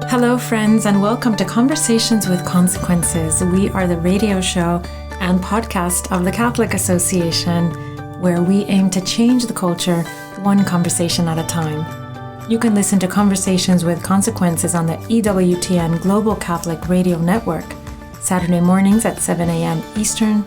Hello, friends, and welcome to Conversations with Consequences. We are the radio show and podcast of the Catholic Association, where we aim to change the culture one conversation at a time. You can listen to Conversations with Consequences on the EWTN Global Catholic Radio Network, Saturday mornings at 7 a.m. Eastern,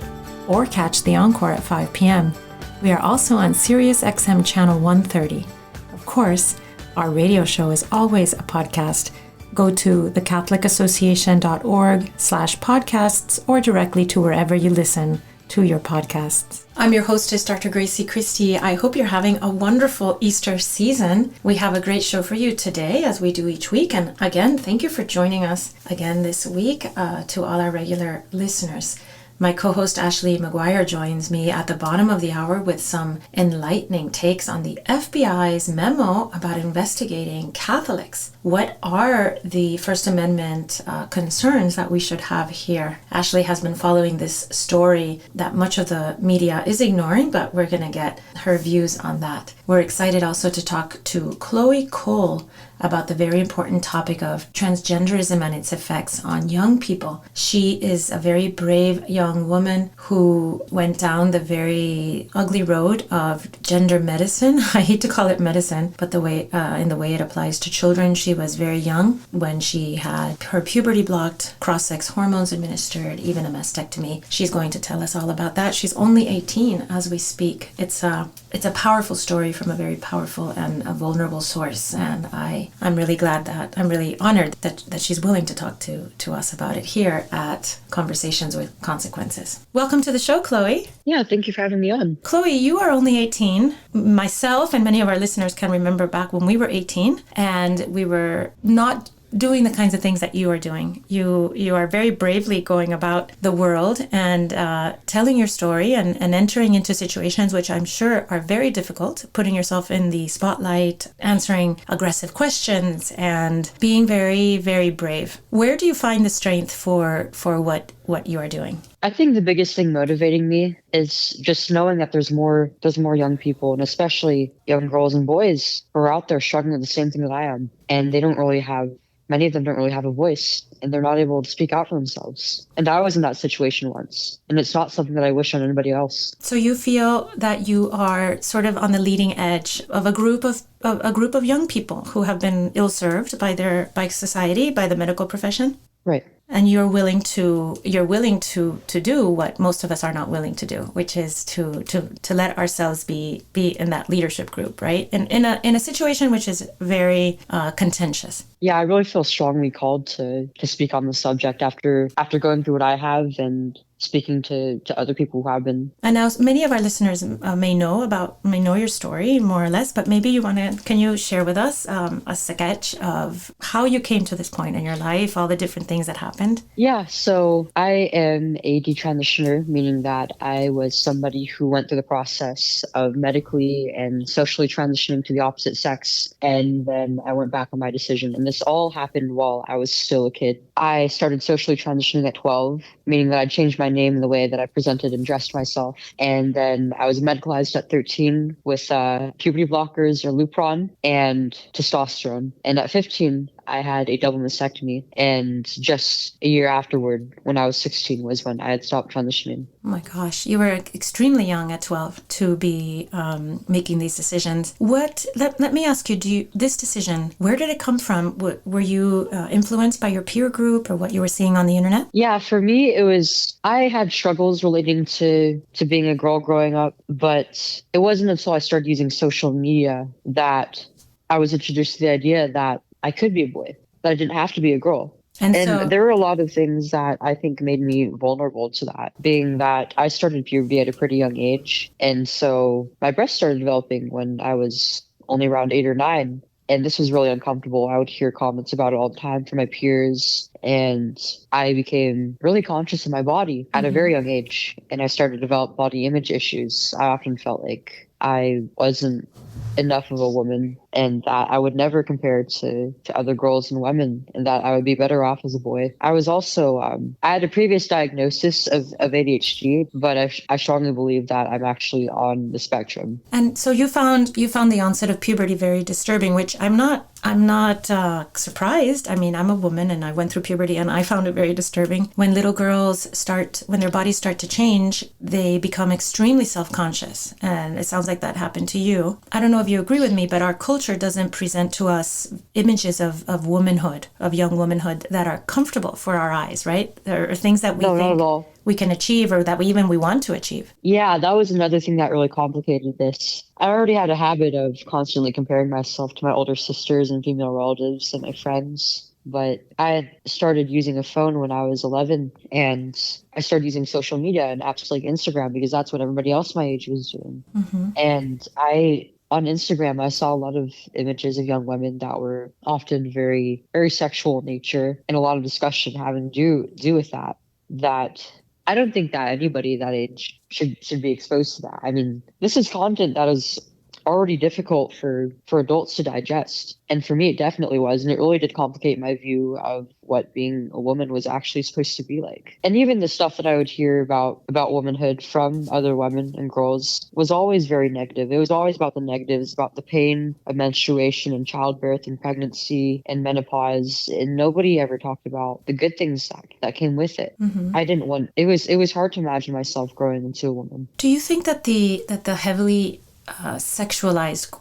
or catch the encore at 5 p.m. We are also on Sirius XM Channel 130. Of course, our radio show is always a podcast. Go to thecatholicAssociation.org/podcasts or directly to wherever you listen to your podcasts. I'm your hostess, Dr. Gracie Christie. I hope you're having a wonderful Easter season. We have a great show for you today, as we do each week. And again, thank you for joining us again this week to all our regular listeners. My co-host Ashley McGuire joins me at the bottom of the hour with some enlightening takes on the FBI's memo about investigating Catholics. What are the First Amendment concerns that we should have here? Ashley has been following this story that much of the media is ignoring, but we're going to get her views on that. We're excited also to talk to Chloe Cole about the very important topic of transgenderism and its effects on young people. She is a very brave young woman who went down the very ugly road of gender medicine. I hate to call it medicine, but the way it applies to children. She was very young when she had her puberty blocked, cross-sex hormones administered, even a mastectomy. She's going to tell us all about that. She's only 18 as we speak. It's a powerful story from a very powerful and a vulnerable source, and I'm really glad that, I'm really honored that she's willing to talk to us about it here at Conversations with Consequences. Welcome to the show, Chloe. Yeah, thank you for having me on. Chloe, you are only 18. Myself and many of our listeners can remember back when we were 18 and we were not doing the kinds of things that you are doing. You are very bravely going about the world and telling your story and entering into situations which I'm sure are very difficult, putting yourself in the spotlight, answering aggressive questions, and being very, very brave. Where do you find the strength for what you are doing? I think the biggest thing motivating me is just knowing that there's more young people, and especially young girls and boys who are out there struggling with the same thing that I am, and many of them don't really have a voice, and they're not able to speak out for themselves. And I was in that situation once, and it's not something that I wish on anybody else. So you feel that you are sort of on the leading edge of a group of young people who have been ill-served by society, by the medical profession? Right. And you're willing to do what most of us are not willing to do, which is to let ourselves be in that leadership group, right? In a situation which is very contentious. Yeah, I really feel strongly called to speak on the subject after going through what I have and speaking to other people who have been. And now many of our listeners may know your story more or less, but maybe can you share with us a sketch of how you came to this point in your life, all the different things that happened? Yeah, so I am a detransitioner, meaning that I was somebody who went through the process of medically and socially transitioning to the opposite sex, and then I went back on my decision. And this all happened while I was still a kid. I started socially transitioning at 12, meaning that I changed my name and the way that I presented and dressed myself. And then I was medicalized at 13 with puberty blockers or Lupron and testosterone. And at 15, I had a double mastectomy. And just a year afterward, when I was 16, was when I had stopped transitioning. Oh my gosh, you were extremely young at 12 to be making these decisions. Let me ask you, this decision, where did it come from? Were you influenced by your peer group or what you were seeing on the internet? Yeah, for me, I had struggles relating to being a girl growing up, but it wasn't until I started using social media that I was introduced to the idea that I could be a boy, that I didn't have to be a girl. And so, there were a lot of things that I think made me vulnerable to that, being that I started puberty at a pretty young age. And so my breasts started developing when I was only around 8 or 9. And this was really uncomfortable. I would hear comments about it all the time from my peers. And I became really conscious of my body at a very young age. And I started to develop body image issues. I often felt like I wasn't enough of a woman and that I would never compare to other girls and women and that I would be better off as a boy. I was also, I had a previous diagnosis of ADHD, but I strongly believe that I'm actually on the spectrum. And so you found the onset of puberty very disturbing, which I'm not I'm not surprised. I mean, I'm a woman and I went through puberty and I found it very disturbing. When little girls when their bodies start to change, they become extremely self-conscious. And it sounds like that happened to you. I don't know if you agree with me, but our culture doesn't present to us images of womanhood, of young womanhood that are comfortable for our eyes, right? There are things that we No, not think at all. we can achieve or that we want to achieve. Yeah, that was another thing that really complicated this. I already had a habit of constantly comparing myself to my older sisters and female relatives and my friends. But I had started using a phone when I was 11, and I started using social media and apps like Instagram because that's what everybody else my age was doing. And on Instagram, I saw a lot of images of young women that were often very, very sexual in nature, and a lot of discussion having to do with that I don't think that anybody that age should be exposed to that. I mean, this is content that is already difficult for adults to digest. And for me, it definitely was. And it really did complicate my view of what being a woman was actually supposed to be like. And even the stuff that I would hear about womanhood from other women and girls was always very negative. It was always about the negatives, about the pain of menstruation and childbirth and pregnancy and menopause. And nobody ever talked about the good things that came with it. It was hard to imagine myself growing into a woman. Do you think that the heavily sexualized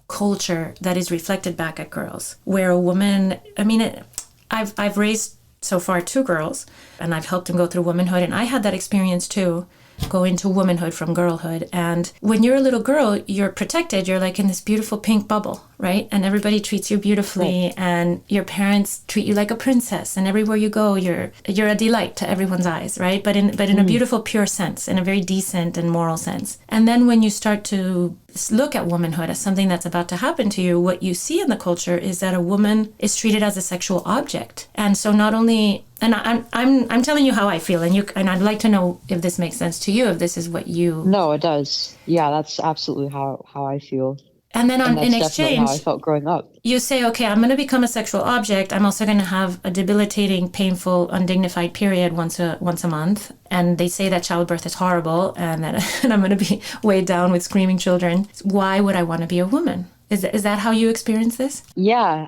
culture that is reflected back at girls, where a woman, I mean, I've raised so far 2 girls, and I've helped them go through womanhood, and I had that experience too, go into womanhood from girlhood. And when you're a little girl, you're protected. You're like in this beautiful pink bubble, right? And everybody treats you beautifully, right. And your parents treat you like a princess. And everywhere you go, you're a delight to everyone's eyes, right? But in a beautiful, pure sense, in a very decent and moral sense. And then when you start to look at womanhood as something that's about to happen to you, what you see in the culture is that a woman is treated as a sexual object. And so not only, and I'm telling you how I feel, and I'd like to know if this makes sense to you, if this is what you... No, it does. Yeah, that's absolutely how I feel. And then in exchange, how I felt growing up. You say, okay, I'm going to become a sexual object. I'm also going to have a debilitating, painful, undignified period once a month. And they say that childbirth is horrible and that and I'm going to be weighed down with screaming children. Why would I want to be a woman? Is that how you experience this? Yeah,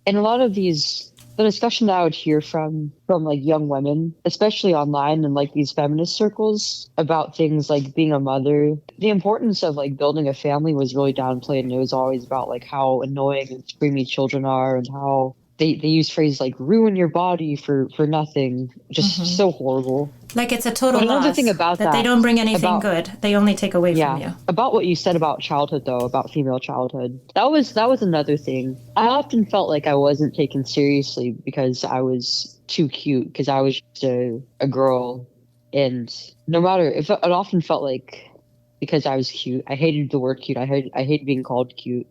in a lot of the discussion that I would hear from like young women, especially online and like these feminist circles about things like being a mother, the importance of like building a family was really downplayed, and it was always about like how annoying and screamy children are and how they use phrases like ruin your body for nothing, just so horrible. Like it's a total loss. Another thing about that they don't bring anything good. They only take away from you. About what you said about childhood, though, about female childhood, that was another thing. I often felt like I wasn't taken seriously because I was too cute, because I was just a girl, and no matter if it often felt like because I was cute. I hated the word cute. I hate being called cute.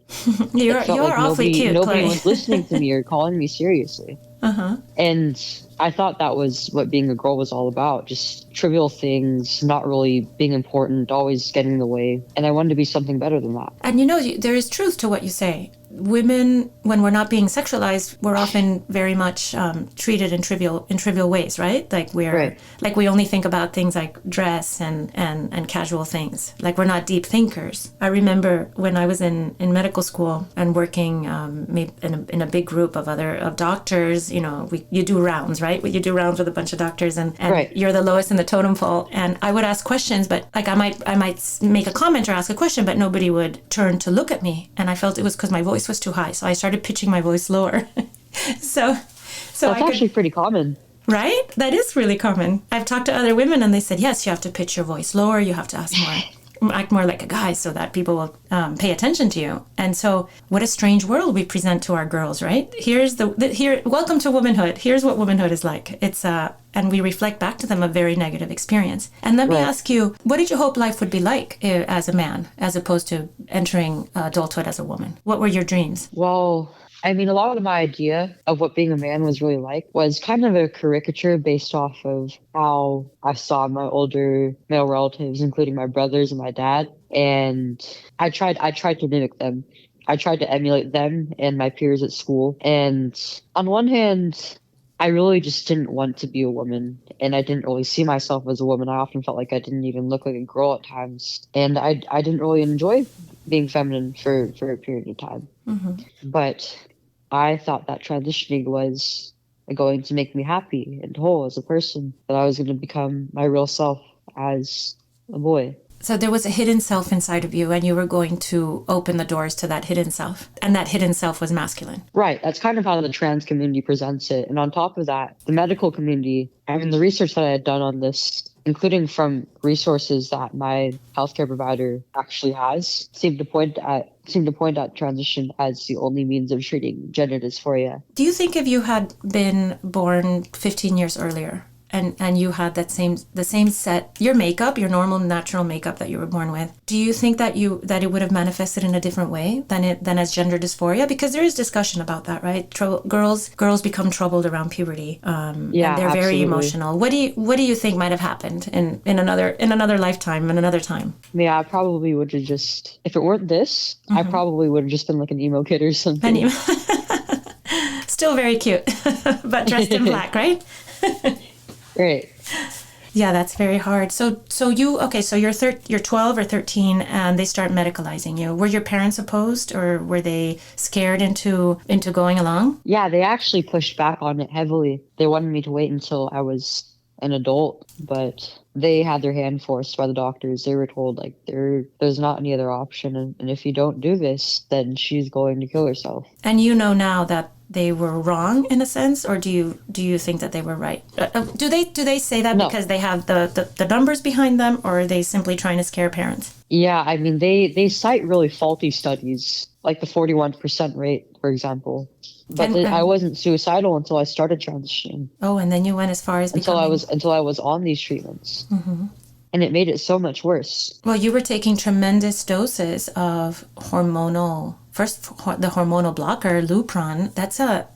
You're like awfully cute. Nobody Chloe. was listening to me or calling me seriously. And I thought that was what being a girl was all about. Just trivial things, not really being important, always getting in the way. And I wanted to be something better than that. And there is truth to what you say. Women, when we're not being sexualized, we're often very much treated in trivial ways, right? Like we only think about things like dress and casual things. Like we're not deep thinkers. I remember when I was in medical school and working in a big group of doctors. You do rounds, right? You do rounds with a bunch of doctors, and right. You're the lowest in the totem pole. And I would ask questions, but like I might make a comment or ask a question, but nobody would turn to look at me, and I felt it was because my voice was too high, so I started pitching my voice lower. so that's actually pretty common, right? That is really common. I've talked to other women, and they said, yes, you have to pitch your voice lower. You have to act more like a guy, so that people will pay attention to you. And so, what a strange world we present to our girls, right? Welcome to womanhood. Here's what womanhood is like. It's and we reflect back to them a very negative experience. And let me ask you, what did you hope life would be like as a man, as opposed to entering adulthood as a woman? What were your dreams? Well, I mean, a lot of my idea of what being a man was really like was kind of a caricature based off of how I saw my older male relatives, including my brothers and my dad. And I tried to mimic them. I tried to emulate them and my peers at school. And on one hand, I really just didn't want to be a woman, and I didn't really see myself as a woman. I often felt like I didn't even look like a girl at times, and I didn't really enjoy being feminine for a period of time. But I thought that transitioning was going to make me happy and whole as a person, that I was going to become my real self as a boy. So there was a hidden self inside of you, and you were going to open the doors to that hidden self. And that hidden self was masculine. Right. That's kind of how the trans community presents it. And on top of that, the medical community, I mean, the research that I had done on this, including from resources that my healthcare provider actually has, seemed to point at transition as the only means of treating gender dysphoria. Do you think if you had been born 15 years earlier, and you had the same set, your makeup, your normal natural makeup that you were born with, do you think that it would have manifested in a different way than as gender dysphoria? Because there is discussion about that, right? Girls become troubled around puberty. And they're absolutely. very emotional. What do you think might have happened in another lifetime, in another time? Yeah, I probably would have just, if it weren't this, I probably would have just been like an emo kid or something. Still very cute, but dressed in black, right? Right. Yeah, that's very hard. So you're 12 or 13 and they start medicalizing you. Were your parents opposed, or were they scared into going along? Yeah, they actually pushed back on it heavily. They wanted me to wait until I was an adult, but they had their hand forced by the doctors. They were told, like, there's not any other option, and if you don't do this, then she's going to kill herself. And you know now that they were wrong in a sense, or do you think that they were right? Do they say that No. because they have the numbers behind them, or are they simply trying to scare parents? Yeah, I mean, they cite really faulty studies, like the 41% rate, for example. But I wasn't suicidal until I started transitioning. Oh, and then you went as far as until I was on these treatments. Mm-hmm. And it made it so much worse. Well, you were taking tremendous doses of the hormonal blocker, Lupron. That's a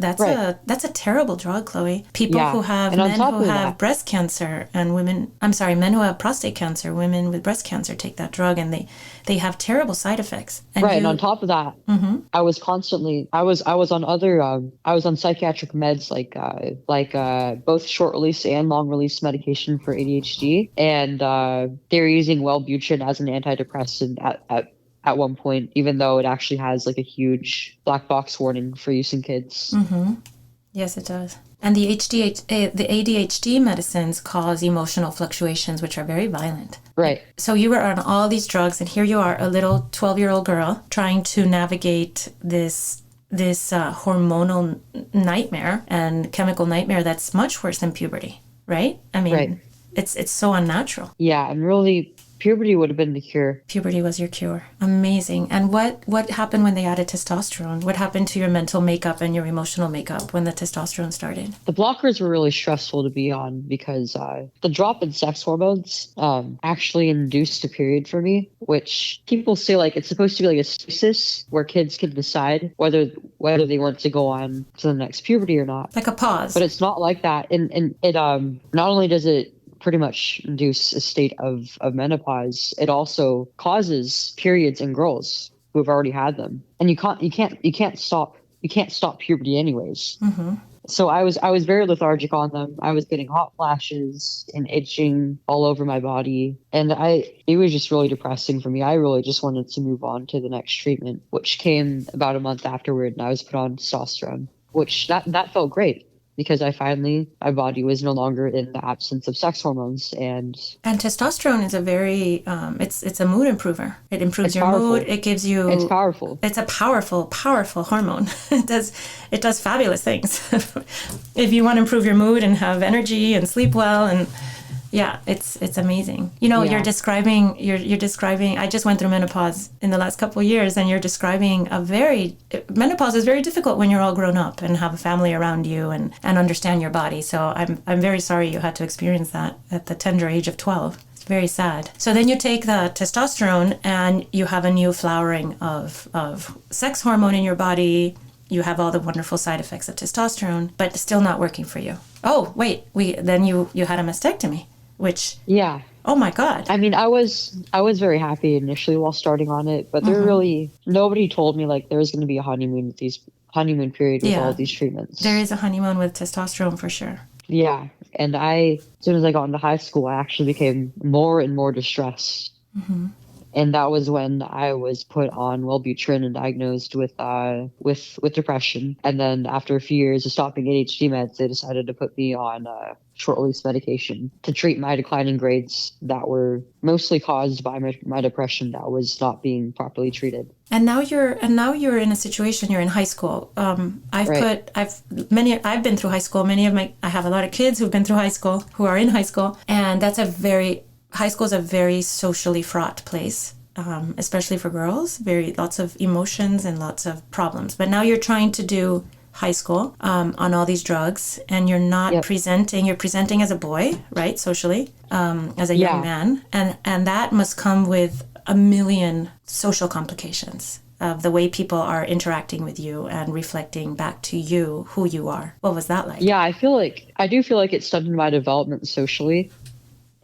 terrible drug, Chloe. People who have men who have breast cancer and men who have prostate cancer, women with breast cancer take that drug, and they have terrible side effects. And on top of that, I was on psychiatric meds like both short release and long release medication for ADHD, and they were using Wellbutrin as an antidepressant at one point, even though it actually has like a huge black box warning for use in kids. Mm-hmm. Yes, it does. And the ADHD medicines cause emotional fluctuations, which are very violent. Right. So you were on all these drugs, and here you are, a little 12-year-old girl, trying to navigate this hormonal nightmare and chemical nightmare that's much worse than puberty, right? I mean, it's so unnatural. Yeah, and really, puberty would have been the cure. Puberty was your cure. Amazing. And what happened when they added testosterone? What happened to your mental makeup and your emotional makeup when the testosterone started? The blockers were really stressful to be on because the drop in sex hormones actually induced a period for me, which people say like it's supposed to be like a stasis where kids can decide whether they want to go on to the next puberty or not. Like a pause. But it's not like that. And it not only does it pretty much induce a state of menopause, it also causes periods in girls who have already had them, and you can't stop puberty anyways. Mm-hmm. So I was very lethargic on them. I was getting hot flashes and itching all over my body, and it was just really depressing for me. I really just wanted to move on to the next treatment, which came about a month afterward, and I was put on testosterone, which that felt great. Because my body was no longer in the absence of sex hormones, and testosterone is a very it's a mood improver. It improves your powerful. mood. It gives you. It's powerful. It's a powerful hormone. It does fabulous things. If you want to improve your mood and have energy and sleep well, and yeah, it's amazing. You're describing. I just went through menopause in the last couple of years, and you're describing menopause is very difficult when you're all grown up and have a family around you and understand your body. So I'm very sorry you had to experience that at the tender age of 12. It's very sad. So then you take the testosterone and you have a new flowering of sex hormone in your body. You have all the wonderful side effects of testosterone, but it's still not working for you. Oh, wait, then you had a mastectomy. Which oh my God. I mean, I was very happy initially while starting on it, but nobody told me like there was going to be a honeymoon period with all these treatments. There is a honeymoon with testosterone for sure. Yeah, and as soon as I got into high school, I actually became more and more distressed. Mm-hmm. And that was when I was put on Wellbutrin and diagnosed with depression. And then after a few years of stopping ADHD meds, they decided to put me on short-release medication to treat my declining grades that were mostly caused by my depression that was not being properly treated. And now you're in a situation. You're in high school. I've been through high school. I have a lot of kids who've been through high school, who are in high school, and high school is a very socially fraught place, especially for girls. Lots of emotions and lots of problems. But now you're trying to do high school on all these drugs, and you're not presenting. You're presenting as a boy, right? Socially, as a young man, and that must come with a million social complications of the way people are interacting with you and reflecting back to you who you are. What was that like? Yeah, I do feel like it stunted my development socially,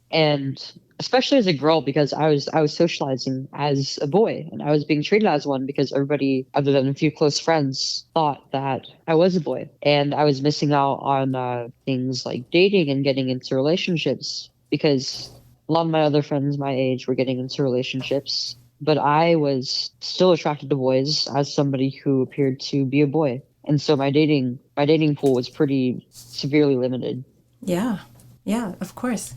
and especially as a girl, because I was socializing as a boy and I was being treated as one because everybody other than a few close friends thought that I was a boy, and I was missing out on things like dating and getting into relationships because a lot of my other friends my age were getting into relationships, but I was still attracted to boys as somebody who appeared to be a boy. And so my dating pool was pretty severely limited. Yeah, of course.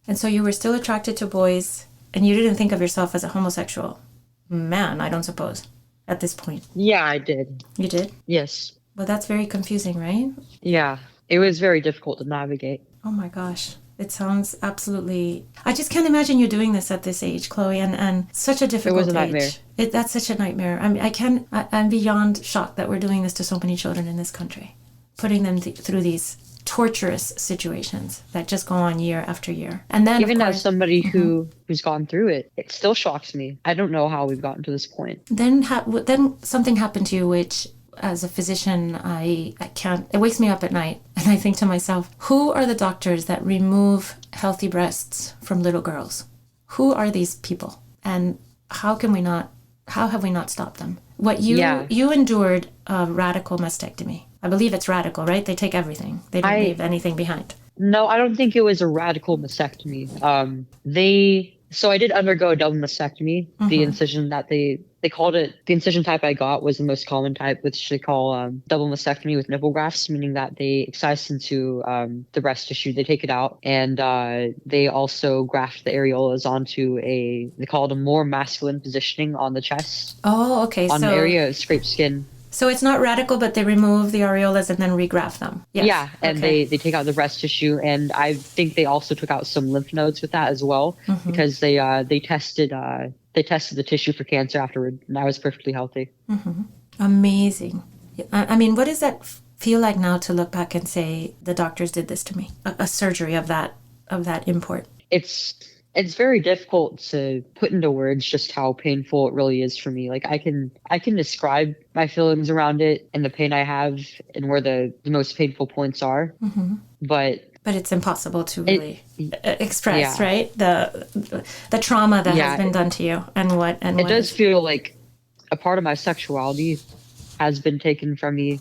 And so you were still attracted to boys, and you didn't think of yourself as a homosexual man, I don't suppose, at this point. Yeah, I did. You did? Yes. Well, that's very confusing, right? Yeah, it was very difficult to navigate. Oh my gosh. It sounds absolutely... I just can't imagine you doing this at this age, Chloe, and such a difficult age. It was a nightmare. That's such a nightmare. I mean, I'm beyond shocked that we're doing this to so many children in this country, putting them through these torturous situations that just go on year after year. And then, even as somebody who's gone through it, it still shocks me. I don't know how we've gotten to this point. Then something happened to you, which, as a physician, I can't... It wakes me up at night, and I think to myself, who are the doctors that remove healthy breasts from little girls? Who are these people? And how have we not stopped them? You endured a radical mastectomy. I believe it's radical, right? They take everything. They don't leave anything behind. No, I don't think it was a radical mastectomy. So I did undergo a double mastectomy. The incision that they called it, the incision type I got was the most common type, which they call double mastectomy with nipple grafts, meaning that they excise into the breast tissue. They take it out, and they also graft the areolas onto they call it a more masculine positioning on the chest. Oh, okay. On an area of scraped skin. So it's not radical, but they remove the areolas and then regraft them. Yes. Yeah, and they take out the breast tissue, and I think they also took out some lymph nodes with that as well, because they tested the tissue for cancer afterward, and I was perfectly healthy. Amazing. I mean, what does that feel like now to look back and say the doctors did this to me? A surgery of that import. It's very difficult to put into words just how painful it really is for me. Like I can describe my feelings around it and the pain I have and where the most painful points are, but it's impossible to really express, right? The trauma that has been done to you and it does feel like a part of my sexuality has been taken from me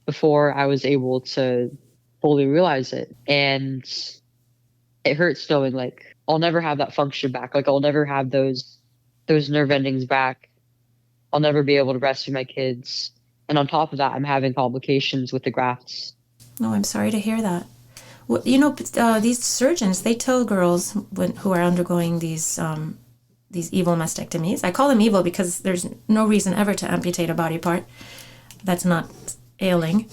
before I was able to fully realize it, and it hurts knowing like I'll never have that function back. Like I'll never have those nerve endings back. I'll never be able to breastfeed my kids. And on top of that, I'm having complications with the grafts. Oh, I'm sorry to hear that. Well, these surgeons, they tell girls who are undergoing these evil mastectomies. I call them evil because there's no reason ever to amputate a body part that's not ailing.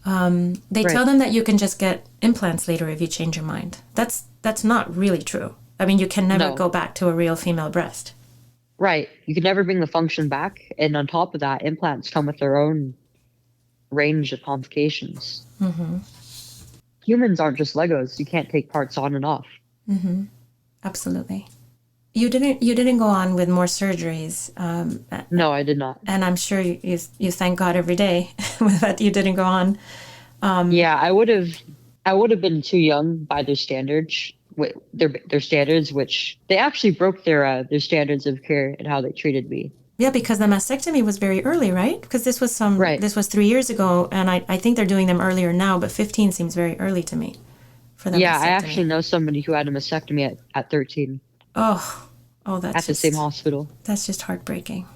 They tell them that you can just get implants later if you change your mind. That's not really true. I mean, you can never go back to a real female breast. Right. You can never bring the function back. And on top of that, implants come with their own range of complications. Humans aren't just Legos. You can't take parts on and off. Absolutely. You didn't go on with more surgeries. No, I did not. And I'm sure you thank God every day that you didn't go on. Yeah, I would have been too young by their standards. Their standards, which they actually broke their standards of care and how they treated me. Yeah, because the mastectomy was very early, right? Because this was this was 3 years ago, and I think they're doing them earlier now, but 15 seems very early to me for the mastectomy. I actually know somebody who had a mastectomy at 13. Oh, Oh, at the same hospital. That's just heartbreaking.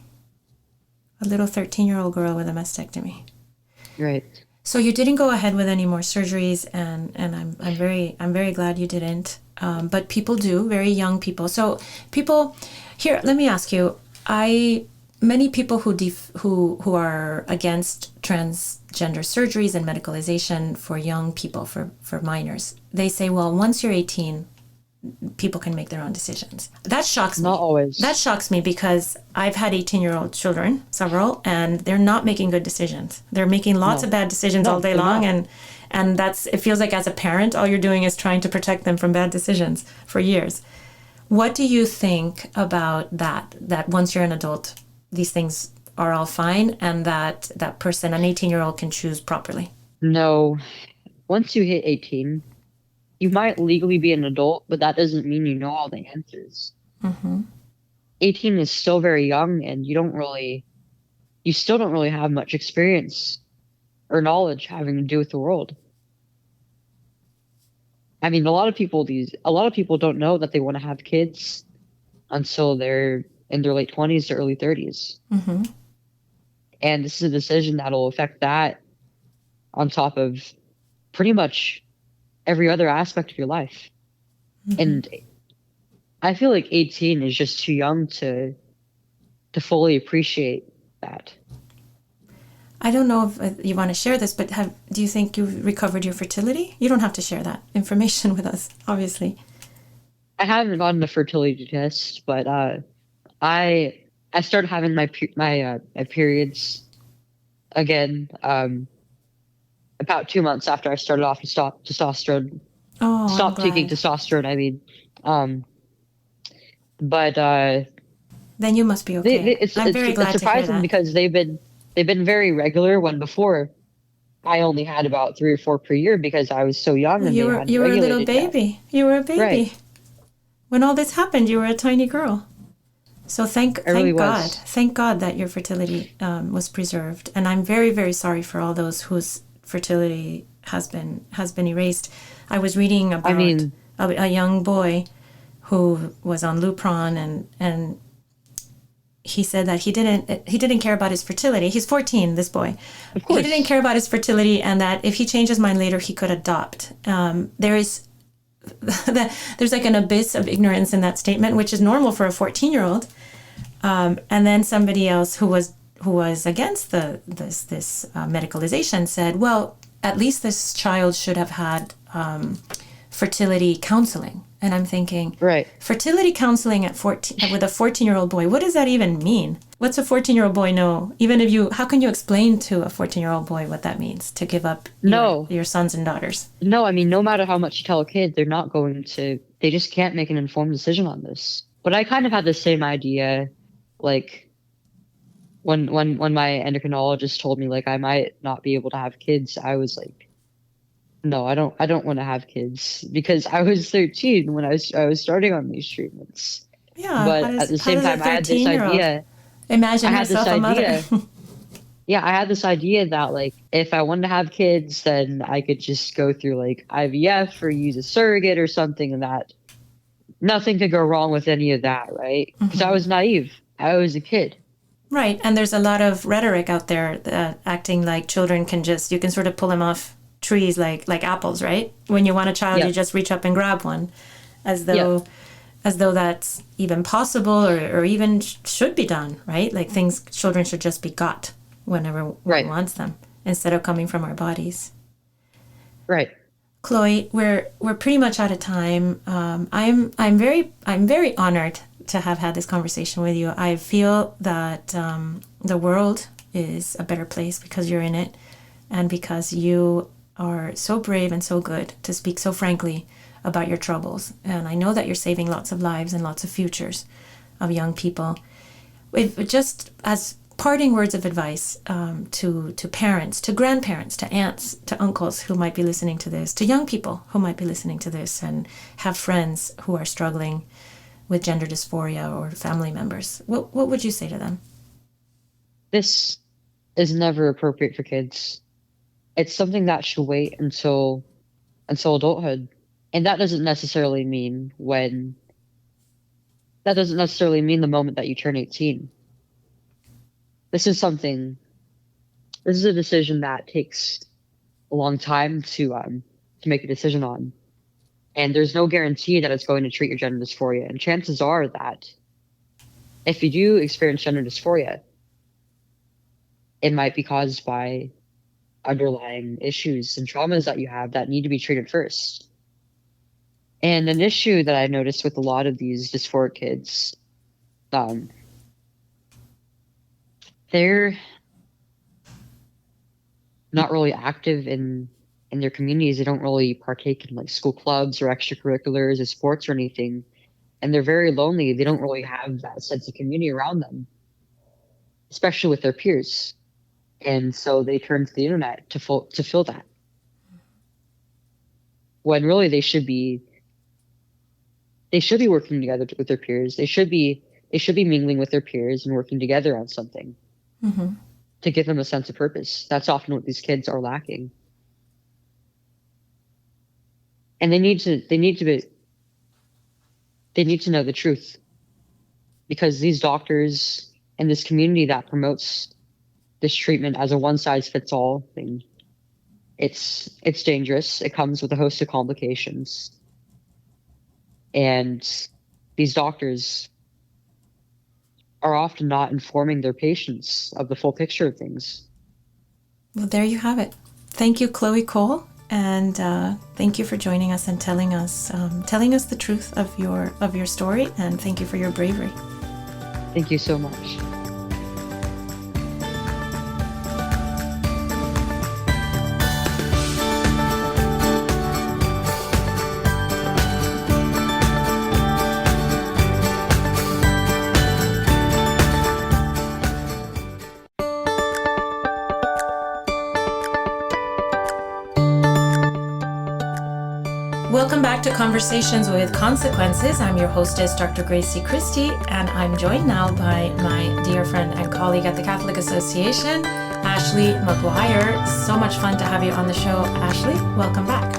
A little 13-year-old girl with a mastectomy. Right. So you didn't go ahead with any more surgeries, and I'm very glad you didn't. But people do, very young people. So people here, let me ask you. Many people who are against transgender surgeries and medicalization for young people, for minors, they say, well, once you're 18, people can make their own decisions. That shocks me. Not always. That shocks me because I've had 18-year-old children, several, and they're not making good decisions. They're making lots of bad decisions all day long, and it feels like as a parent, all you're doing is trying to protect them from bad decisions for years. What do you think about that once you're an adult, these things are all fine, and that person, an 18-year-old, can choose properly? No. Once you hit 18, you might legally be an adult, but that doesn't mean you know all the answers. Mm-hmm. 18 is still very young, and you still don't really have much experience or knowledge having to do with the world. I mean, a lot of people don't know that they want to have kids until they're in their late 20s to early 30s. Mm-hmm. And this is a decision that'll affect that on top of pretty much every other aspect of your life. Mm-hmm. And I feel like 18 is just too young to fully appreciate that. I don't know if you want to share this, but do you think you've recovered your fertility? You don't have to share that information with us, obviously. I haven't gotten a fertility test, but I started having my periods again about 2 months after I started off to stop testosterone. Oh, stop taking testosterone. I mean, but then you must be okay. I'm very glad it's surprising to hear that. because they've been very regular. When before I only had about 3 or 4 per year because I was so young. And you were a little baby. Yet. You were a baby. Right. When all this happened, you were a tiny girl. So thank God that your fertility was preserved. And I'm very, very sorry for all those whose fertility has been erased. I was reading about a young boy who was on Lupron, and he said that he didn't care about his fertility. He's 14, this boy. Of course. He didn't care about his fertility, and that if he changed his mind later, he could adopt. There's like an abyss of ignorance in that statement, which is normal for a 14-year-old. And then somebody else who was against this medicalization said, well, at least this child should have had fertility counseling. And I'm thinking, right, fertility counseling at 14 with a 14-year-old boy. What does that even mean? What's a 14-year-old boy know? How can you explain to a 14-year-old boy what that means to give up your sons and daughters? No, I mean, no matter how much you tell a kid, they're not going to. They just can't make an informed decision on this. But I kind of had the same idea, like when my endocrinologist told me like I might not be able to have kids. I was like, no, I don't want to have kids because I was 13 when I was starting on these treatments. Yeah, but at the same time, I had this idea. Imagine yourself a mother. Yeah, I had this idea that like if I wanted to have kids, then I could just go through like IVF or use a surrogate or something, and that nothing could go wrong with any of that, right? Because I was naive. I was a kid. Right, and there's a lot of rhetoric out there acting like children you can sort of pull them off trees like apples, right? When you want a child, you just reach up and grab one, as though that's even possible or even should be done, right? Like children should just be got whenever one wants them instead of coming from our bodies. Right. Chloe, we're pretty much out of time. I'm very honored to have had this conversation with you. I feel that the world is a better place because you're in it, and because you are so brave and so good to speak so frankly about your troubles. And I know that you're saving lots of lives and lots of futures of young people. Just as parting words of advice to parents, to grandparents, to aunts, to uncles who might be listening to this, to young people who might be listening to this and have friends who are struggling with gender dysphoria or family members, what would you say to them? This is never appropriate for kids. It's something that should wait until adulthood. And that doesn't necessarily mean when that doesn't necessarily mean the moment that you turn 18. This is a decision that takes a long time to make a decision on. And there's no guarantee that it's going to treat your gender dysphoria. And chances are that if you do experience gender dysphoria, it might be caused by underlying issues and traumas that you have that need to be treated first. And an issue that I noticed with a lot of these dysphoric kids, they're not really active in their communities. They don't really partake in like school clubs or extracurriculars or sports or anything. And they're very lonely. They don't really have that sense of community around them, especially with their peers. And so they turn to the internet to fill that. When really they should be working together with their peers. They should be mingling with their peers and working together on something. Mm-hmm. To give them a sense of purpose. That's often what these kids are lacking. And they need to know the truth, because these doctors and this community that promotes this treatment as a one-size-fits-all thing, it's dangerous. It comes with a host of complications. And these doctors are often not informing their patients of the full picture of things. Well, there you have it. Thank you, Chloe Cole, and thank you for joining us and telling us the truth of your story, and thank you for your bravery. Thank you so much. Welcome back to Conversations with Consequences. I'm your hostess, Dr. Gracie Christie, and I'm joined now by my dear friend and colleague at the Catholic Association, Ashley McGuire. So much fun to have you on the show, Ashley. Welcome back.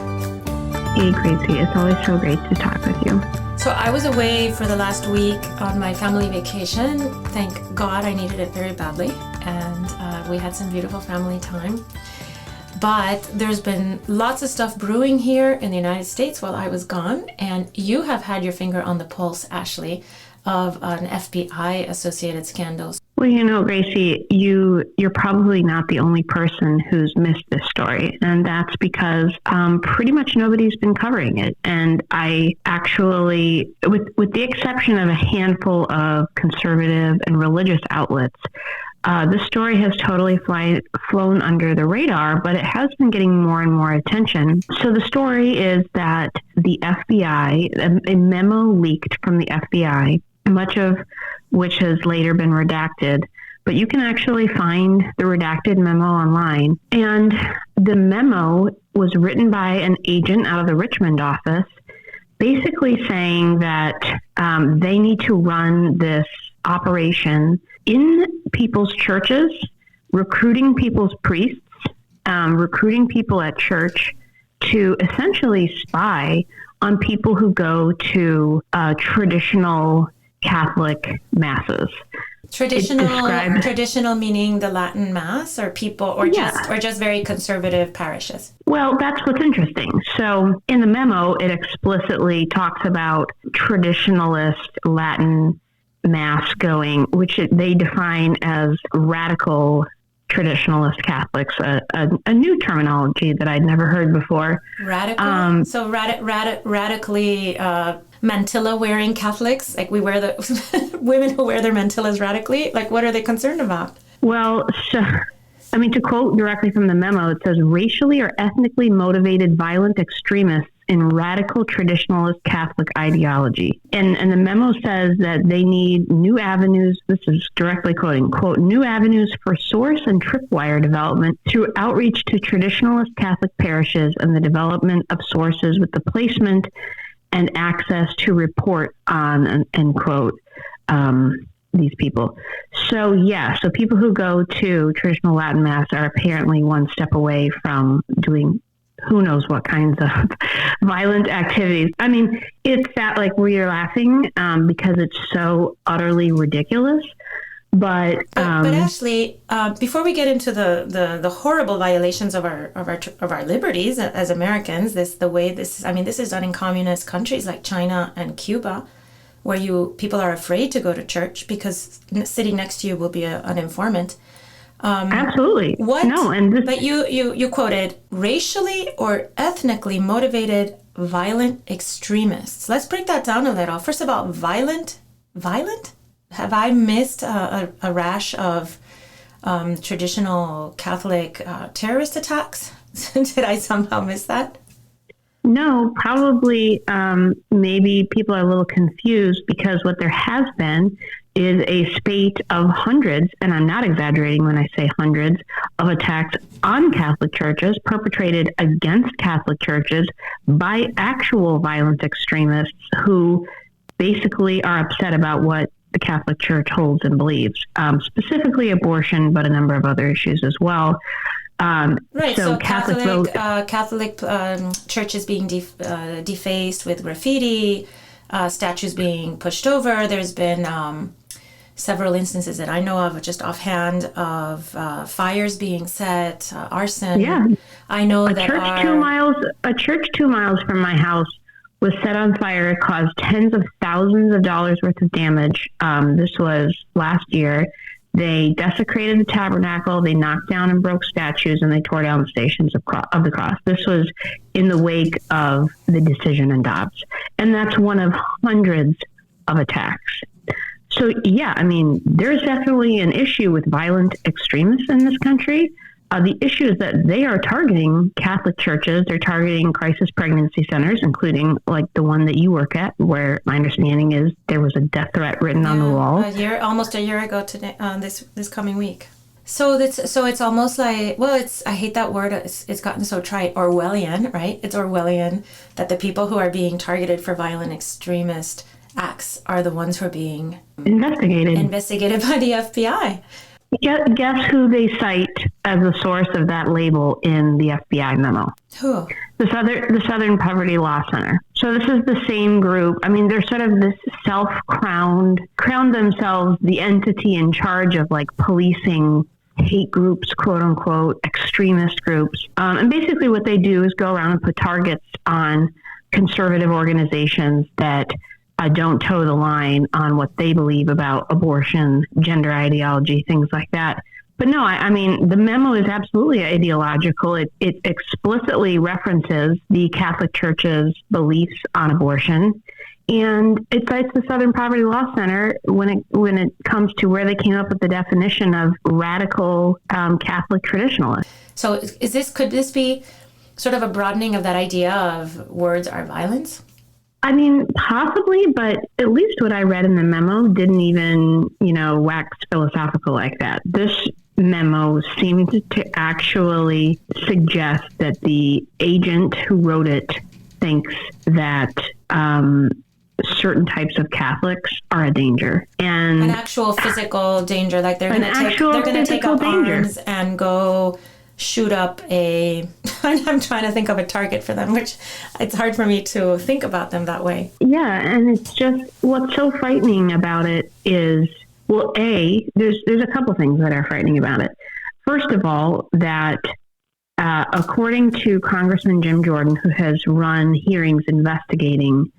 Hey, Gracie. It's always so great to talk with you. So I was away for the last week on my family vacation. Thank God, I needed it very badly, and we had some beautiful family time. But there's been lots of stuff brewing here in the United States while I was gone, and you have had your finger on the pulse, Ashley, of an FBI-associated scandal. Well, you know, Gracie, you're probably not the only person who's missed this story, and that's because pretty much nobody's been covering it. And I actually, with the exception of a handful of conservative and religious outlets, this story has totally flown under the radar, but it has been getting more and more attention. So the story is that the FBI, a memo leaked from the FBI, much of which has later been redacted, but you can actually find the redacted memo online. And the memo was written by an agent out of the Richmond office, basically saying that they need to run this operation in people's churches, recruiting people's priests, recruiting people at church to essentially spy on people who go to traditional Catholic masses. Traditional meaning the Latin Mass, or people, or just very conservative parishes? Well, that's what's interesting. So in the memo, it explicitly talks about traditionalist Latin Mass going, which they define as radical traditionalist Catholics, a new terminology that I'd never heard before. Radical? So radically mantilla wearing Catholics? Like we wear the women who wear their mantillas radically? Like what are they concerned about? Well, to quote directly from the memo, it says racially or ethnically motivated violent extremists in radical traditionalist Catholic ideology. And the memo says that they need new avenues, this is directly quoting, quote, new avenues for source and tripwire development through outreach to traditionalist Catholic parishes and the development of sources with the placement and access to report on, end quote, these people. So people who go to traditional Latin Mass are apparently one step away from doing who knows what kinds of violent activities. I mean, it's that like where you're laughing because it's so utterly ridiculous. But Ashley, before we get into the horrible violations of our liberties as Americans, this is done in communist countries like China and Cuba, where people are afraid to go to church because sitting next to you will be an informant. Absolutely. What? No, but you quoted racially or ethnically motivated violent extremists. Let's break that down a little. First of all, violent? Have I missed a rash of traditional Catholic terrorist attacks? Did I somehow miss that? No, probably maybe people are a little confused because what there has been is a spate of hundreds, and I'm not exaggerating when I say hundreds, of attacks on Catholic churches perpetrated against Catholic churches by actual violent extremists who basically are upset about what the Catholic Church holds and believes, specifically abortion, but a number of other issues as well. Right. So Catholic churches being defaced with graffiti, statues being pushed over. There's been several instances that I know of, just offhand, of fires being set, arson. Yeah. I know a church 2 miles from my house was set on fire. It caused tens of thousands of dollars worth of damage. This was last year. They desecrated the tabernacle. They knocked down and broke statues, and they tore down the stations of the cross. This was in the wake of the decision in Dobbs. And that's one of hundreds of attacks. So, yeah, I mean, there's definitely an issue with violent extremists in this country. The issue is that they are targeting Catholic churches. They're targeting crisis pregnancy centers, including like the one that you work at, where my understanding is there was a death threat written on the wall. Almost a year ago today, this coming week. So it's almost like, I hate that word. It's gotten so trite, Orwellian, right? It's Orwellian that the people who are being targeted for violent extremist acts are the ones who are being investigated by the FBI. Guess who they cite as the source of that label in the FBI memo? Who? The Southern Poverty Law Center. So this is the same group. I mean, they're sort of this crowned themselves the entity in charge of like policing hate groups, quote unquote, extremist groups. And basically what they do is go around and put targets on conservative organizations that don't toe the line on what they believe about abortion, gender ideology, things like that. But no, I mean, the memo is absolutely ideological. It explicitly references the Catholic Church's beliefs on abortion. And it cites the Southern Poverty Law Center when it comes to where they came up with the definition of radical Catholic traditionalist. So could this be sort of a broadening of that idea of words are violence? I mean, possibly, but at least what I read in the memo didn't even, wax philosophical like that. This memo seemed to actually suggest that the agent who wrote it thinks that certain types of Catholics are a danger, and an actual physical danger, like they're going to take up arms and go shoot up I'm trying to think of a target for them, which it's hard for me to think about them that way. Yeah, and it's just what's so frightening about it is, there's a couple things that are frightening about it. First of all, that according to Congressman Jim Jordan, who has run hearings investigating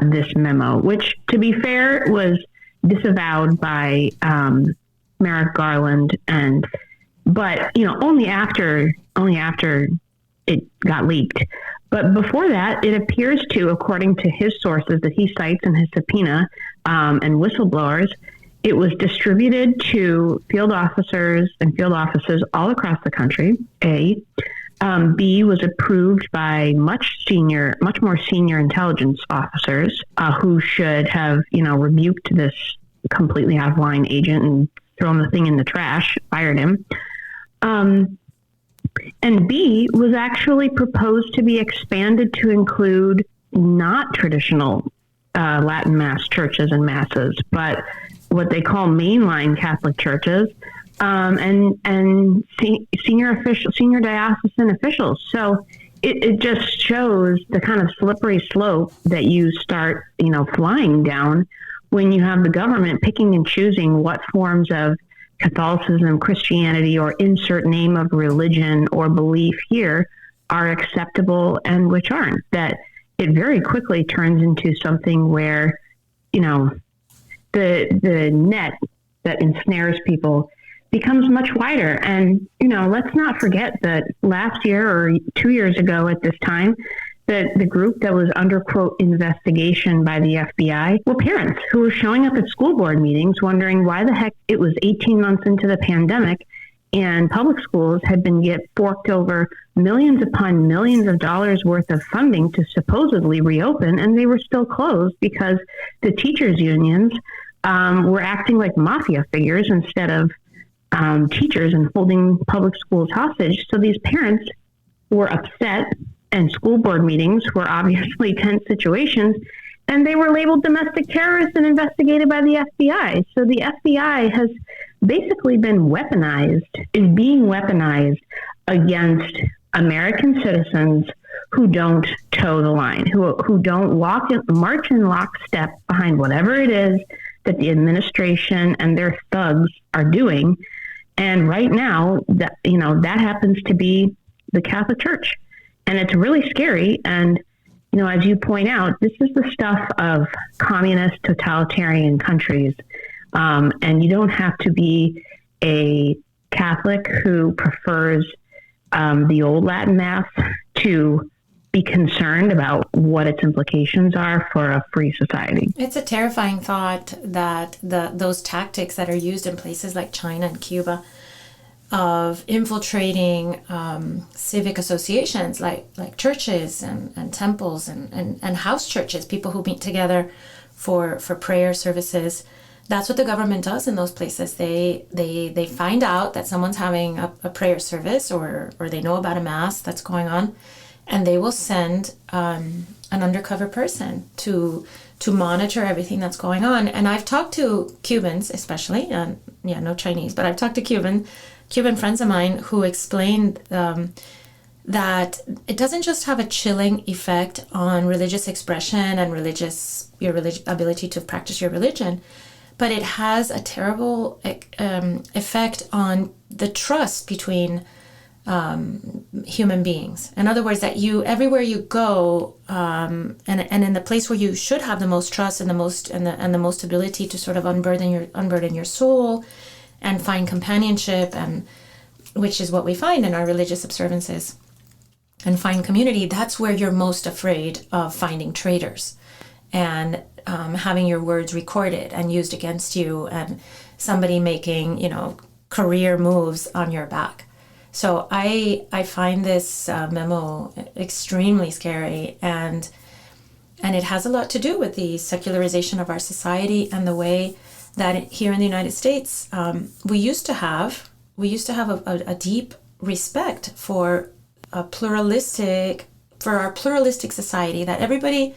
this memo, which, to be fair, was disavowed by Merrick Garland, but only after it got leaked. But before that, it appears to, according to his sources that he cites in his subpoena and whistleblowers, it was distributed to field officers and field offices all across the country. A. B, was approved by much more senior intelligence officers who should have, rebuked this completely out of line agent and thrown the thing in the trash, fired him. And B, was actually proposed to be expanded to include not traditional Latin Mass churches and masses, but what they call mainline Catholic churches, and senior diocesan officials. So it just shows the kind of slippery slope that you start, flying down when you have the government picking and choosing what forms of Catholicism, Christianity, or insert name of religion or belief here are acceptable and which aren't. That it very quickly turns into something where, the net that ensnares people becomes much wider. And, let's not forget that last year or 2 years ago at this time, that the group that was under, quote, investigation by the FBI were parents who were showing up at school board meetings wondering why the heck it was 18 months into the pandemic and public schools had been forked over millions upon millions of dollars worth of funding to supposedly reopen, and they were still closed because the teachers' unions were acting like mafia figures instead of teachers and holding public schools hostage. So these parents were upset, and school board meetings were obviously tense situations, and they were labeled domestic terrorists and investigated by the FBI. So the FBI has basically been is being weaponized against American citizens who don't toe the line, who don't march in lockstep behind whatever it is that the administration and their thugs are doing. And right now, that happens to be the Catholic Church. And it's really scary. And, as you point out, this is the stuff of communist totalitarian countries. And you don't have to be a Catholic who prefers the old Latin Mass to be concerned about what its implications are for a free society. It's a terrifying thought that those tactics that are used in places like China and Cuba of infiltrating civic associations like churches and temples and house churches, people who meet together for prayer services. That's what the government does in those places. They find out that someone's having a prayer service or they know about a mass that's going on, and they will send an undercover person to monitor everything that's going on. And I've talked to Cubans, especially, no Chinese, but I've talked to Cuban friends of mine who explained that it doesn't just have a chilling effect on religious expression and your ability to practice your religion, but it has a terrible effect on the trust between human beings. In other words, that everywhere you go, and in the place where you should have the most trust and the most ability to sort of unburden your soul and find companionship, and which is what we find in our religious observances, and find community, that's where you're most afraid of finding traitors and having your words recorded and used against you, and somebody making career moves on your back. So I find this memo extremely scary, and it has a lot to do with the secularization of our society and the way that here in the United States, we used to have a deep respect for our pluralistic society, that everybody,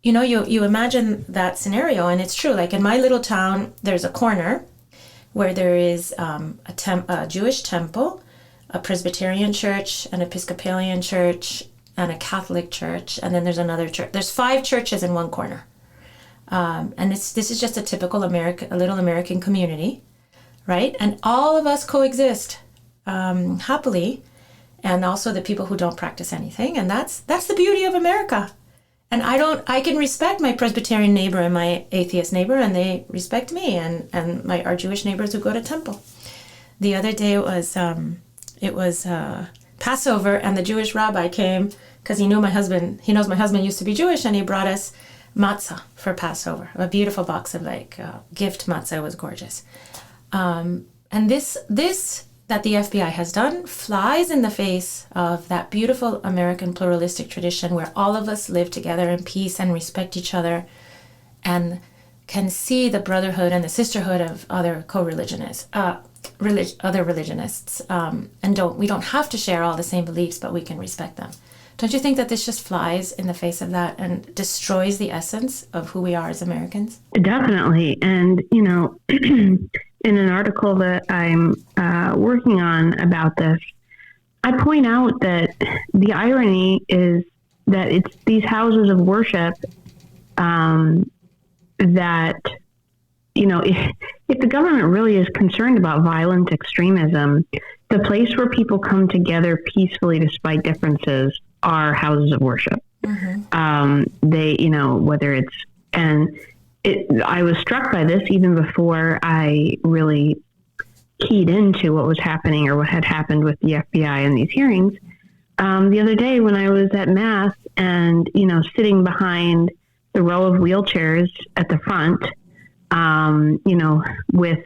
you imagine that scenario, and it's true. Like in my little town, there's a corner where there is a Jewish temple, a Presbyterian church, an Episcopalian church, and a Catholic church, and then there's another church. There's 5 churches in one corner. And this is just a typical little American community, right? And all of us coexist happily, and also the people who don't practice anything. And that's the beauty of America. And I can respect my Presbyterian neighbor and my atheist neighbor, and they respect me, and our Jewish neighbors who go to temple. The other day it was Passover, and the Jewish rabbi came because he knows my husband used to be Jewish, and he brought us matzah for Passover, a beautiful box of gift matzah. It was gorgeous. And this that the FBI has done flies in the face of that beautiful American pluralistic tradition where all of us live together in peace and respect each other and can see the brotherhood and the sisterhood of other co-religionists, other religionists, and we don't have to share all the same beliefs, but we can respect them. Don't you think that this just flies in the face of that and destroys the essence of who we are as Americans? Definitely. And, in an article that I'm working on about this, I point out that the irony is that it's these houses of worship that, if the government really is concerned about violent extremism, the place where people come together peacefully despite differences are houses of worship. Whether it's, I was struck by this even before I really keyed into what was happening or what had happened with the FBI in these hearings. The other day when I was at Mass and, sitting behind the row of wheelchairs at the front, with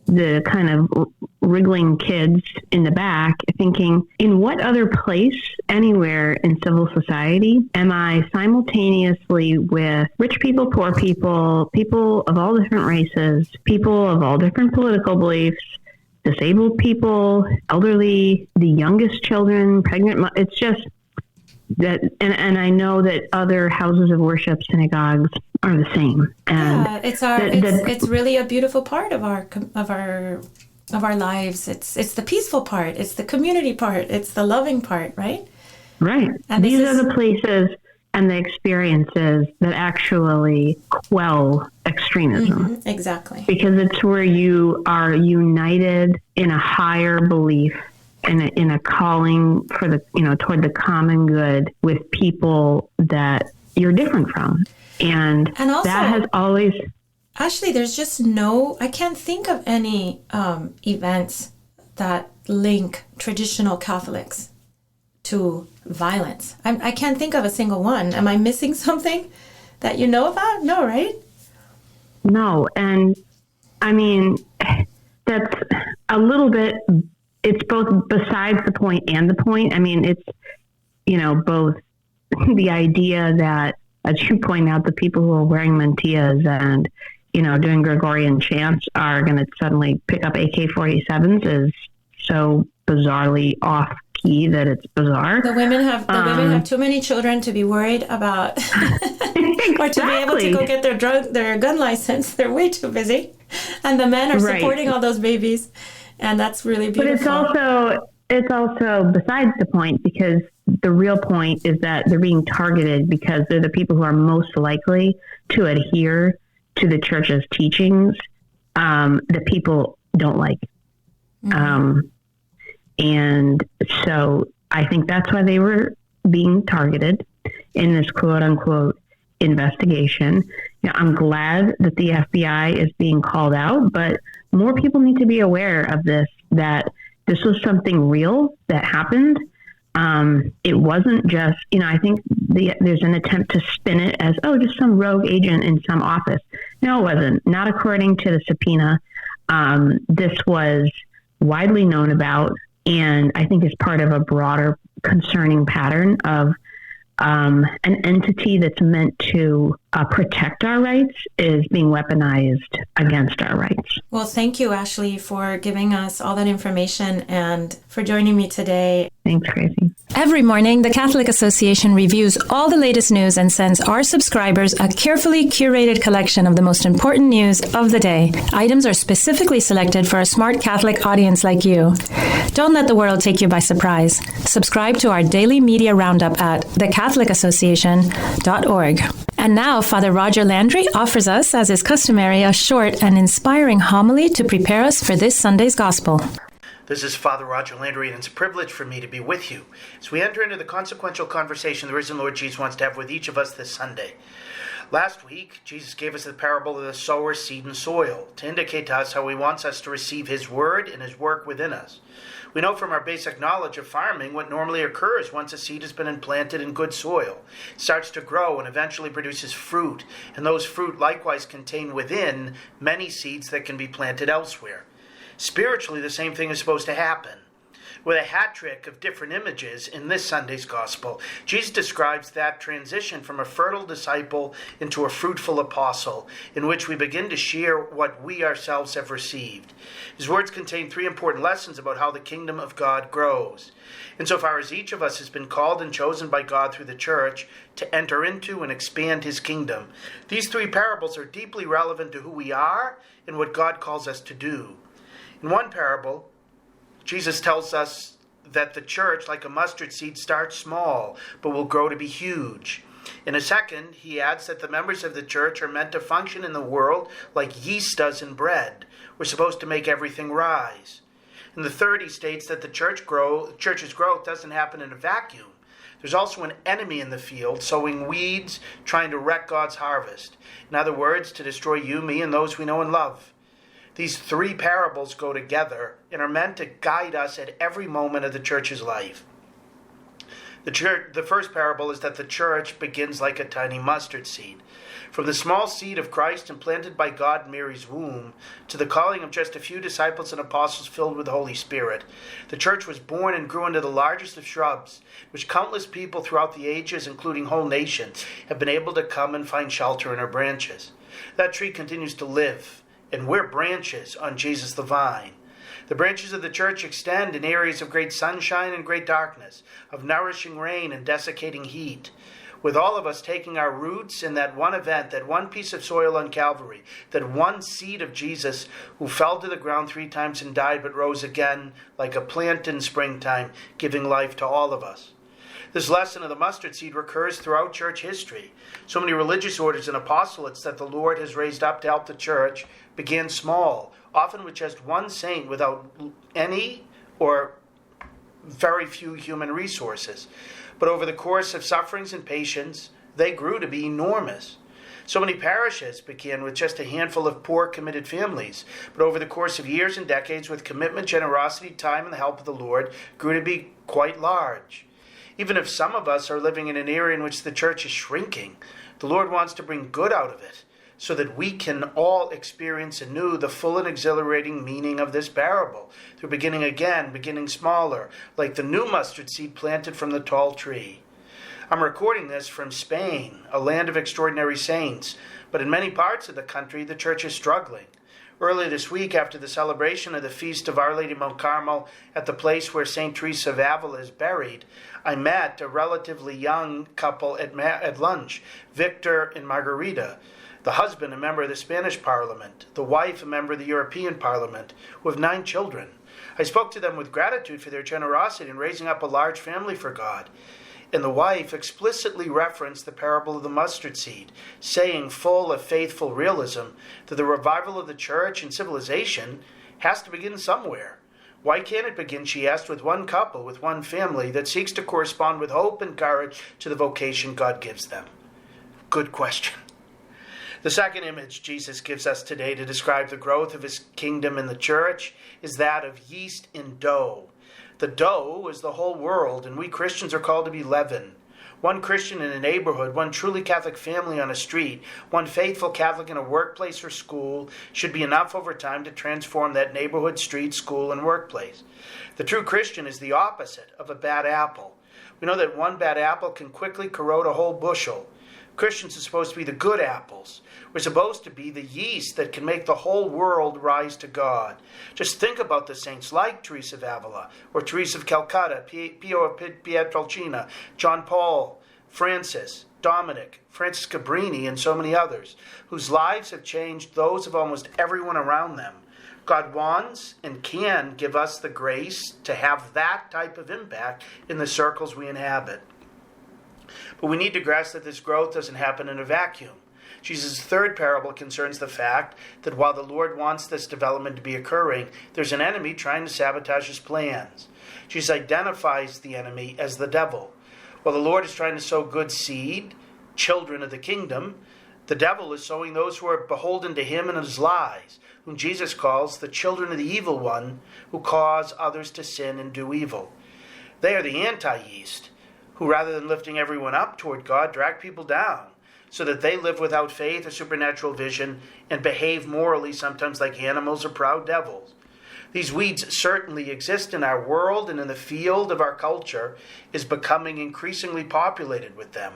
the kind of wriggling kids in the back, thinking, in what other place anywhere in civil society am I simultaneously with rich people, poor people, people of all different races, people of all different political beliefs, disabled people, elderly, the youngest children, pregnant, it's just that, and I know that other houses of worship, synagogues, are the same. And it's really a beautiful part of our lives. It's the peaceful part. It's the community part. It's the loving part, right? Right. And these are the places and the experiences that actually quell extremism. Exactly. Because it's where you are united in a higher belief, in a calling for the, toward the common good with people that you're different from. And also, that has always... Actually, there's just I can't think of any events that link traditional Catholics to violence. I can't think of a single one. Am I missing something that you know about? No, right? No. And I mean, that's a little bit, it's both besides the point and the point. I mean, it's, both the idea that, as you point out, the people who are wearing mantillas and, doing Gregorian chants are going to suddenly pick up AK-47s is so bizarrely off key that it's bizarre. The women have too many children to be worried about, exactly. Or to be able to go get their gun license. They're way too busy, and the men are supporting all those babies, and that's really beautiful. But it's also besides the point, because the real point is that they're being targeted because they're the people who are most likely to adhere to the church's teachings that people don't like. And so I think that's why they were being targeted in this quote unquote investigation. I'm glad that the FBI is being called out, but more people need to be aware of this, that this was something real that happened. It wasn't just, I think there's an attempt to spin it as, just some rogue agent in some office. No, it wasn't. Not according to the subpoena. This was widely known about, and I think is part of a broader concerning pattern of an entity that's meant to protect our rights is being weaponized against our rights. Well, thank you, Ashley, for giving us all that information and for joining me today. Thanks, Gracie. Every morning, the Catholic Association reviews all the latest news and sends our subscribers a carefully curated collection of the most important news of the day. Items are specifically selected for a smart Catholic audience like you. Don't let the world take you by surprise. Subscribe to our daily media roundup at thecatholicAssociation.org. And now, Father Roger Landry offers us, as is customary, a short and inspiring homily to prepare us for this Sunday's Gospel. This is Father Roger Landry, and it's a privilege for me to be with you as we enter into the consequential conversation the risen Lord Jesus wants to have with each of us this Sunday. Last week, Jesus gave us the parable of the sower, seed, and soil to indicate to us how he wants us to receive his word and his work within us. We know from our basic knowledge of farming what normally occurs once a seed has been implanted in good soil. It starts to grow and eventually produces fruit, and those fruit likewise contain within many seeds that can be planted elsewhere. Spiritually, the same thing is supposed to happen. With a hat trick of different images in this Sunday's Gospel, Jesus describes that transition from a fertile disciple into a fruitful apostle, in which we begin to share what we ourselves have received. His words contain three important lessons about how the kingdom of God grows. Insofar as each of us has been called and chosen by God through the church to enter into and expand his kingdom, these three parables are deeply relevant to who we are and what God calls us to do. In one parable, Jesus tells us that the church, like a mustard seed, starts small, but will grow to be huge. In a second, he adds that the members of the church are meant to function in the world like yeast does in bread. We're supposed to make everything rise. In the third, he states that the church's growth doesn't happen in a vacuum. There's also an enemy in the field, sowing weeds, trying to wreck God's harvest. In other words, to destroy you, me, and those we know and love. These three parables go together and are meant to guide us at every moment of the church's life. The first parable is that the church begins like a tiny mustard seed. From the small seed of Christ implanted by God in Mary's womb to the calling of just a few disciples and apostles filled with the Holy Spirit, the church was born and grew into the largest of shrubs, which countless people throughout the ages, including whole nations, have been able to come and find shelter in her branches. That tree continues to live, and we're branches on Jesus the vine. The branches of the church extend in areas of great sunshine and great darkness, of nourishing rain and desiccating heat, with all of us taking our roots in that one event, that one piece of soil on Calvary, that one seed of Jesus who fell to the ground 3 times and died but rose again like a plant in springtime, giving life to all of us. This lesson of the mustard seed recurs throughout church history. So many religious orders and apostolates that the Lord has raised up to help the church began small, often with just one saint without any or very few human resources. But over the course of sufferings and patience, they grew to be enormous. So many parishes began with just a handful of poor, committed families, but over the course of years and decades, with commitment, generosity, time, and the help of the Lord, grew to be quite large. Even if some of us are living in an area in which the church is shrinking, the Lord wants to bring good out of it, so that we can all experience anew the full and exhilarating meaning of this parable, through beginning again, beginning smaller, like the new mustard seed planted from the tall tree. I'm recording this from Spain, a land of extraordinary saints, but in many parts of the country, the church is struggling. Early this week, after the celebration of the feast of Our Lady Mount Carmel at the place where St. Teresa of Avila is buried, I met a relatively young couple at lunch, Victor and Margarita. The husband, a member of the Spanish Parliament, the wife, a member of the European Parliament, who have 9 children. I spoke to them with gratitude for their generosity in raising up a large family for God. And the wife explicitly referenced the parable of the mustard seed, saying, full of faithful realism, that the revival of the church and civilization has to begin somewhere. Why can't it begin, she asked, with one couple, with one family that seeks to correspond with hope and courage to the vocation God gives them? Good question. The second image Jesus gives us today to describe the growth of his kingdom in the church is that of yeast in dough. The dough is the whole world, and we Christians are called to be leaven. One Christian in a neighborhood, one truly Catholic family on a street, one faithful Catholic in a workplace or school should be enough over time to transform that neighborhood, street, school, and workplace. The true Christian is the opposite of a bad apple. We know that one bad apple can quickly corrode a whole bushel. Christians are supposed to be the good apples. We're supposed to be the yeast that can make the whole world rise to God. Just think about the saints like Teresa of Avila, or Teresa of Calcutta, Pio of Pietrelcina, John Paul, Francis, Dominic, Francis Cabrini, and so many others, whose lives have changed those of almost everyone around them. God wants and can give us the grace to have that type of impact in the circles we inhabit. But we need to grasp that this growth doesn't happen in a vacuum. Jesus' third parable concerns the fact that while the Lord wants this development to be occurring, there's an enemy trying to sabotage his plans. Jesus identifies the enemy as the devil. While the Lord is trying to sow good seed, children of the kingdom, the devil is sowing those who are beholden to him and his lies, whom Jesus calls the children of the evil one, who cause others to sin and do evil. They are the anti-yeast, who rather than lifting everyone up toward God, drag people down, so that they live without faith or supernatural vision and behave morally sometimes like animals or proud devils. These weeds certainly exist in our world, and in the field of our culture is becoming increasingly populated with them.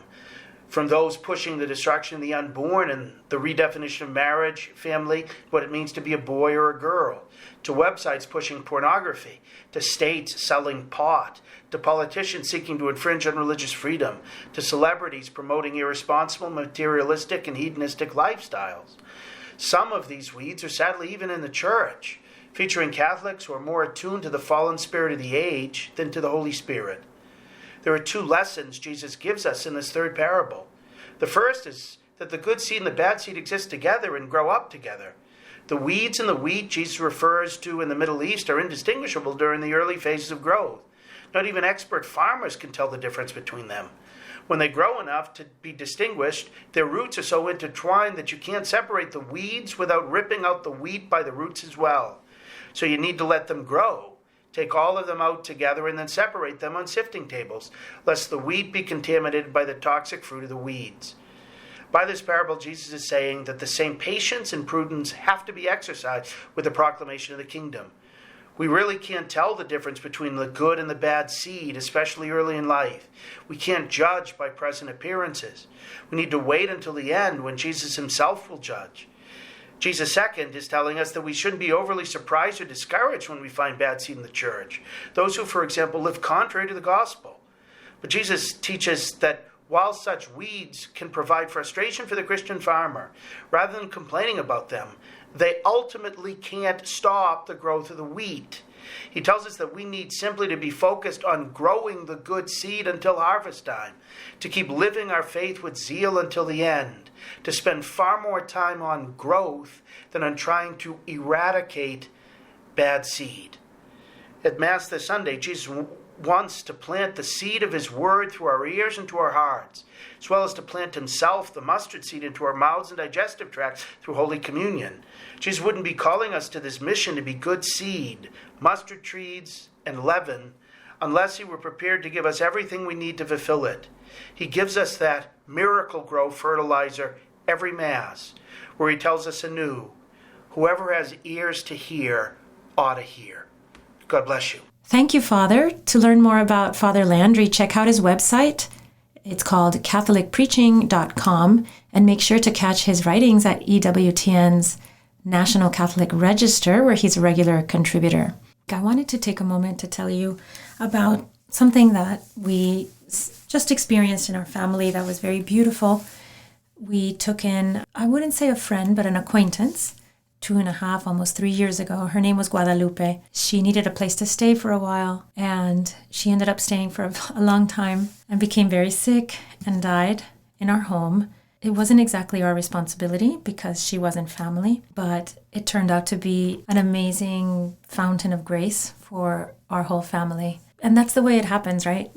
From those pushing the destruction of the unborn and the redefinition of marriage, family, what it means to be a boy or a girl, to websites pushing pornography, to states selling pot, to politicians seeking to infringe on religious freedom, to celebrities promoting irresponsible, materialistic, and hedonistic lifestyles. Some of these weeds are sadly even in the church. featuring Catholics who are more attuned to the fallen spirit of the age than to the Holy Spirit. There are two lessons Jesus gives us in this third parable. The first is that the good seed and the bad seed exist together and grow up together. The weeds and the wheat Jesus refers to in the Middle East are indistinguishable during the early phases of growth. Not even expert farmers can tell the difference between them. When they grow enough to be distinguished, their roots are so intertwined that you can't separate the weeds without ripping out the wheat by the roots as well. So you need to let them grow. Take all of them out together and then separate them on sifting tables, lest the wheat be contaminated by the toxic fruit of the weeds. By this parable, Jesus is saying that the same patience and prudence have to be exercised with the proclamation of the kingdom. We really can't tell the difference between the good and the bad seed, especially early in life. We can't judge by present appearances. We need to wait until the end when Jesus himself will judge. Jesus, second, is telling us that we shouldn't be overly surprised or discouraged when we find bad seed in the church. Those who, for example, live contrary to the gospel. But Jesus teaches that while such weeds can provide frustration for the Christian farmer, rather than complaining about them, they ultimately can't stop the growth of the wheat. He tells us that we need simply to be focused on growing the good seed until harvest time, to keep living our faith with zeal until the end, to spend far more time on growth than on trying to eradicate bad seed. At Mass this Sunday, Jesus wants to plant the seed of his word through our ears and to our hearts, as well as to plant himself, the mustard seed, into our mouths and digestive tracts through Holy Communion. Jesus wouldn't be calling us to this mission to be good seed, mustard trees, and leaven, unless he were prepared to give us everything we need to fulfill it. He gives us that miracle grow fertilizer every Mass, where he tells us anew, whoever has ears to hear ought to hear. God bless you. Thank you, Father. To learn more about Father Landry, check out his website. It's called catholicpreaching.com, and make sure to catch his writings at EWTN's National Catholic Register, where he's a regular contributor. I wanted to take a moment to tell you about something that we just experienced in our family that was very beautiful. We took in, I wouldn't say a friend, but an acquaintance, 2.5, almost 3 years ago. Her name was Guadalupe. She needed a place to stay for a while, and she ended up staying for a long time and became very sick and died in our home. It wasn't exactly our responsibility because she wasn't family, but it turned out to be an amazing fountain of grace for our whole family. And that's the way it happens, right?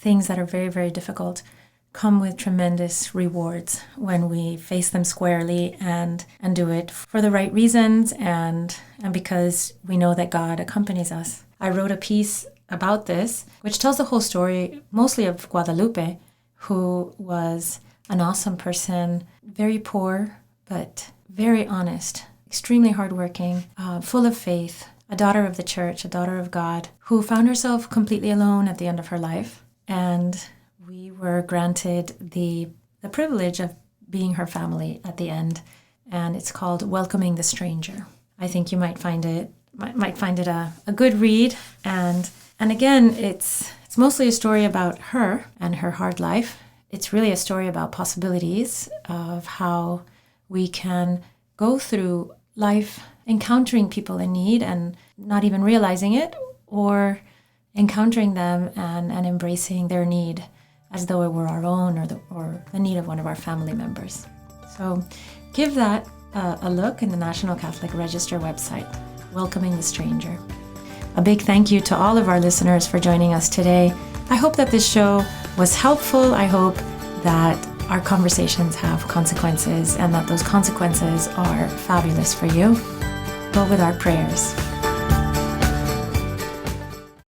Things that are very, very difficult come with tremendous rewards when we face them squarely and do it for the right reasons and because we know that God accompanies us. I wrote a piece about this, which tells the whole story, mostly of Guadalupe, who was an awesome person, very poor, but very honest, extremely hardworking, full of faith, a daughter of the church, a daughter of God, who found herself completely alone at the end of her life. And we were granted the privilege of being her family at the end, and it's called Welcoming the Stranger. I think you might find it a good read, and again, it's mostly a story about her and her hard life. It's really a story about possibilities of how we can go through life encountering people in need and not even realizing it, or encountering them and embracing their need as though it were our own or the need of one of our family members. So give that a look in the National Catholic Register website, Welcoming the Stranger. A big thank you to all of our listeners for joining us today. I hope that this show was helpful. I hope that our conversations have consequences and that those consequences are fabulous for you. Go with our prayers.